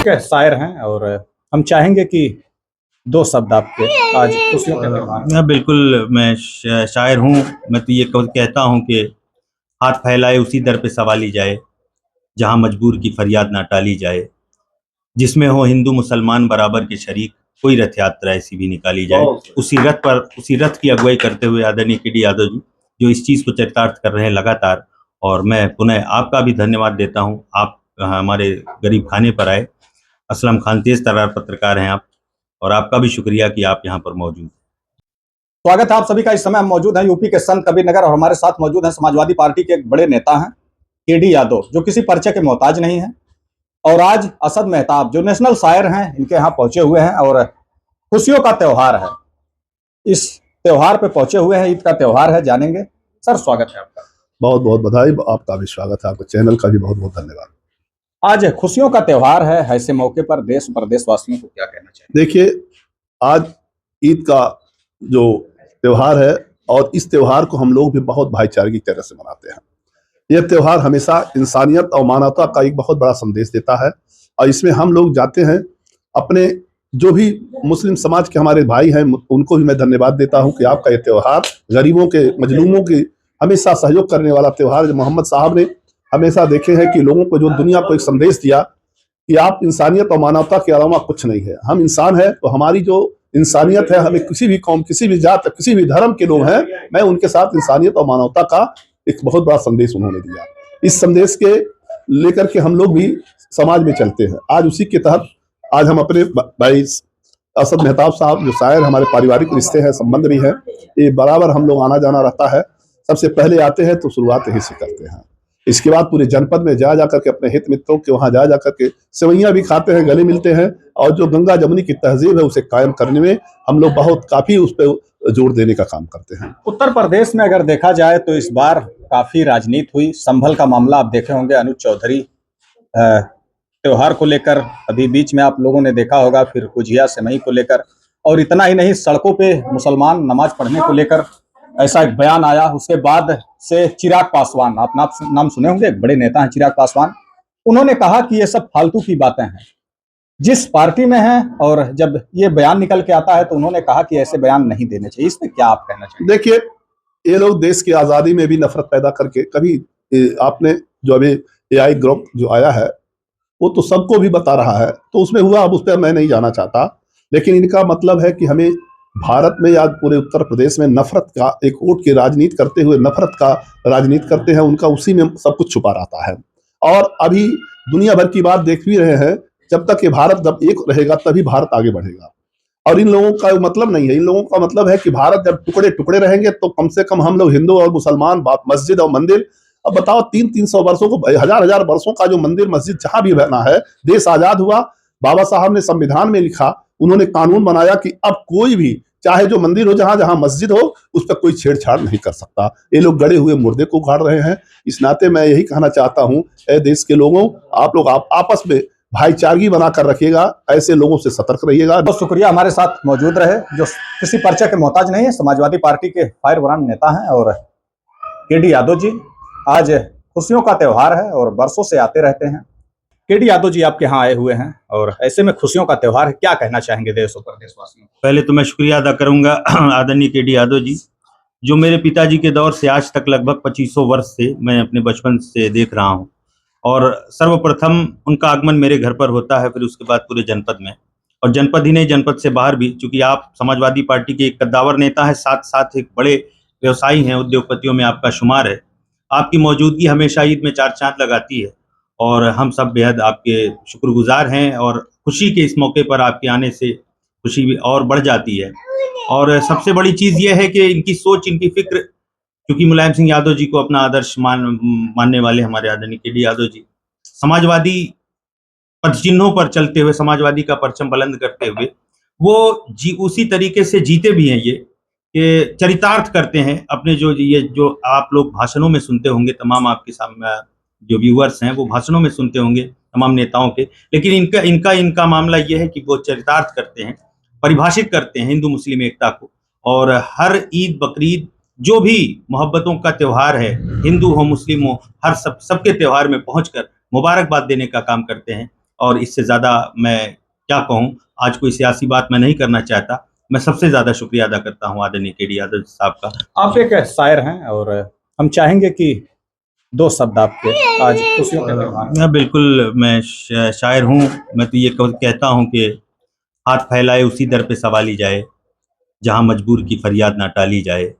के शायर हैं और हम चाहेंगे कि दो शब्द आपके आज खुशियों के त्योहार। हाँ, बिल्कुल। मैं शायर हूँ। मैं तो ये कहता हूँ कि हाथ फैलाए उसी दर पे सवाली जाए, जहाँ मजबूर की फरियाद ना टाली जाए, जिसमें हो हिंदू मुसलमान बराबर के शरीक, कोई रथ यात्रा ऐसी भी निकाली जाए। उसी रथ की अगुवाई करते हुए आदरणीय के.डी. यादव जी जो इस चीज़ को चरितार्थ कर रहे हैं लगातार, और मैं पुनः आपका भी धन्यवाद देता हूँ। आप हमारे गरीब खाने पर आए। असलम खान तेज तर्रार पत्रकार हैं आप, और आपका भी शुक्रिया कि आप यहाँ पर मौजूद हैं। स्वागत है आप सभी का। इस समय हम मौजूद हैं यूपी के संत कबीरनगर और हमारे साथ मौजूद हैं समाजवादी पार्टी के एक बड़े नेता हैं के.डी. यादव, जो किसी परिचय के मोहताज नहीं है। और आज असद मेहताब जो नेशनल शायर हैं, इनके यहाँ पहुंचे हुए हैं और खुशियों का त्योहार है। इस त्योहार पे पहुंचे हुए हैं, ईद का त्योहार है। जानेंगे सर, स्वागत है आपका। बहुत बहुत बधाई, आपका भी स्वागत है, आपके चैनल का भी बहुत बहुत धन्यवाद। आज खुशियों का त्योहार है, ऐसे मौके पर देश प्रदेश वासियों को क्या कहना चाहिए? देखिए, आज ईद का जो त्योहार है और इस त्योहार को हम लोग भी बहुत भाईचारे की तरह से मनाते हैं। यह त्योहार हमेशा इंसानियत और मानवता का एक बहुत बड़ा संदेश देता है और इसमें हम लोग जाते हैं अपने जो भी मुस्लिम समाज के हमारे भाई हैं उनको भी मैं धन्यवाद देता हूं कि आपका ये त्योहार गरीबों के मजलूमों के हमेशा सहयोग करने वाला त्योहार, जो मोहम्मद साहब ने हमेशा देखे हैं कि लोगों को जो दुनिया को एक संदेश दिया कि आप इंसानियत और मानवता के अलावा कुछ नहीं है। हम इंसान हैं तो हमारी जो इंसानियत है, हमें किसी भी कौम, किसी भी जात, किसी भी धर्म के लोग हैं, मैं उनके साथ इंसानियत और मानवता का एक बहुत बड़ा संदेश उन्होंने दिया। इस संदेश के लेकर के हम लोग भी समाज में चलते हैं। आज उसी के तहत आज हम अपने भाई असद मेहताब साहब जो शायर हमारे पारिवारिक रिश्ते हैं, संबंध भी हैं, ये बराबर हम लोग आना जाना रहता है। सबसे पहले आते हैं तो शुरुआत यहीं से करते हैं। इसके बाद पूरे जनपद में जा जाकर के अपने हित मित्रों के वहां जा जाकर के सेवैयां भी खाते हैं, गले मिलते हैं और जो गंगा जमुनी की तहजीब है उसे कायम करने में हम लोग बहुत काफी उस पर जोर देने का काम करते हैं। उत्तर प्रदेश में अगर देखा जाए तो इस बार काफी राजनीति हुई। संभल का मामला आप देखे होंगे, अनुज चौधरी त्योहार को लेकर अभी बीच में आप लोगों ने देखा होगा, फिर गुजिया सेवई को लेकर, और इतना ही नहीं, सड़कों पे मुसलमान नमाज पढ़ने को लेकर ऐसा एक बयान आया। उसके बाद से चिराग पासवान, आप नाम सुने होंगे, एक बड़े नेता हैं चिराग पासवान, उन्होंने कहा कि ये सब फालतू की बातें हैं। जिस पार्टी में हैं और जब ये बयान निकल के आता है तो उन्होंने कहा कि ऐसे बयान नहीं देने चाहिए। इस पे क्या आप कहना चाहिए? देखिए, ये लोग देश की आजादी में भी नफरत पैदा करके, कभी आपने जो अभी AI ग्रुप जो आया है वो तो सबको भी बता रहा है, तो उसमें हुआ, अब उस पर मैं नहीं जाना चाहता, लेकिन इनका मतलब है कि हमें भारत में या पूरे उत्तर प्रदेश में नफरत का एक वोट की राजनीति करते हुए नफरत का राजनीति करते हैं, उनका उसी में सब कुछ छुपा रहता है। और अभी दुनिया भर की बात देख भी रहे हैं, जब तक ये भारत जब एक रहेगा तभी भारत आगे बढ़ेगा। और इन लोगों का मतलब नहीं है, इन लोगों का मतलब है कि भारत जब टुकड़े टुकड़े रहेंगे तो कम से कम हम लोग हिंदू और मुसलमान मस्जिद और मंदिर, अब बताओ 300 वर्षों को, हजार वर्षों का जो मंदिर मस्जिद जहां भी बना है, देश आजाद हुआ, बाबा साहब ने संविधान में लिखा, उन्होंने कानून बनाया कि अब कोई भी, चाहे जो मंदिर हो, जहां जहां मस्जिद हो, उस पर कोई छेड़छाड़ नहीं कर सकता। ये लोग गड़े हुए मुर्दे को उखाड़ रहे हैं। इस नाते मैं यही कहना चाहता हूं, ऐ देश के लोगों, आप लोग आपस में भाईचारगी बनाकर रखिएगा, ऐसे लोगों से सतर्क रहिएगा। बहुत शुक्रिया, हमारे साथ मौजूद रहे, जो किसी परिचय के मोहताज नहीं है, समाजवादी पार्टी के फायर ब्रांड नेता हैं और के.डी. यादव जी। आज खुशियों का त्योहार है और बरसों से आते रहते हैं। के.डी. यादव जी आपके यहाँ आए हुए हैं और ऐसे में खुशियों का त्योहार है, क्या कहना चाहेंगे देश और प्रदेशवासियों को? पहले तो मैं शुक्रिया अदा करूंगा आदरणीय के.डी. यादव जी, जो मेरे पिताजी के दौर से आज तक लगभग 2500 वर्ष से मैं अपने बचपन से देख रहा हूं, और सर्वप्रथम उनका आगमन मेरे घर पर होता है, फिर उसके बाद पूरे जनपद में, और जनपद ही नहीं, जनपद से बाहर भी, चूंकि आप समाजवादी पार्टी के एक कद्दावर नेता है, साथ साथ एक बड़े व्यवसायी हैं, उद्योगपतियों में आपका शुमार है। आपकी मौजूदगी हमेशा ईद में चार चांद लगाती है और हम सब बेहद आपके शुक्रगुजार हैं, और खुशी के इस मौके पर आपके आने से खुशी भी और बढ़ जाती है। और सबसे बड़ी चीज़ ये है कि इनकी सोच, इनकी फिक्र, क्योंकि मुलायम सिंह यादव जी को अपना आदर्श मानने वाले हमारे आदरणीय के.डी. यादव जी, समाजवादी पद चिन्हों पर चलते हुए, समाजवादी का परचम बुलंद करते हुए, वो उसी तरीके से जीते भी हैं, ये कि चरितार्थ करते हैं अपने, जो आप लोग भाषणों में सुनते होंगे, तमाम आपके सामने जो व्यूअर्स हैं वो भाषणों में सुनते होंगे तमाम नेताओं के, लेकिन इनका मामला ये है कि वो चरितार्थ करते हैं, परिभाषित करते हैं हिंदू मुस्लिम एकता को, और हर ईद बकरीद जो भी मोहब्बतों का त्यौहार है, हिंदू हो मुस्लिम हो, हर सबके त्यौहार में पहुंचकर मुबारकबाद देने का काम करते हैं। और इससे ज़्यादा मैं क्या कहूँ, आज कोई सियासी बात मैं नहीं करना चाहता। मैं सबसे ज़्यादा शुक्रिया अदा करता हूँ आदरणीय के डी यादव साहब का। आप एक शायर हैं और हम चाहेंगे कि 2 शब्द आपके आज खुशियों के त्योहार। मैं बिल्कुल मैं शायर हूँ। मैं तो ये कहता हूँ कि हाथ फैलाए उसी दर पे सवाली जाए, जहाँ मजबूर की फरियाद ना टाली जाए,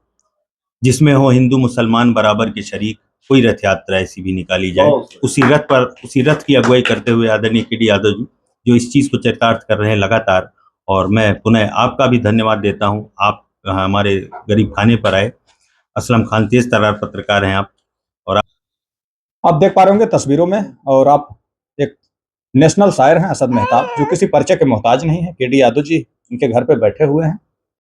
जिसमें हो हिंदू मुसलमान बराबर के शरीक, कोई रथ यात्रा ऐसी भी निकाली जाए। उसी रथ की अगुवाई करते हुए आदरणीय के डी यादव जी जो इस चीज़ को चरितार्थ कर रहे हैं लगातार, और मैं पुनः आपका भी धन्यवाद देता हूँ। आप हमारे गरीब खाने पर आए। असलम खान तेज तर्रार पत्रकार हैं आप। आप देख पा रहे होंगे तस्वीरों में, और आप एक नेशनल शायर हैं असद मेहताब, जो किसी परिचय के मोहताज नहीं है। के डी यादव जी इनके घर पे बैठे हुए हैं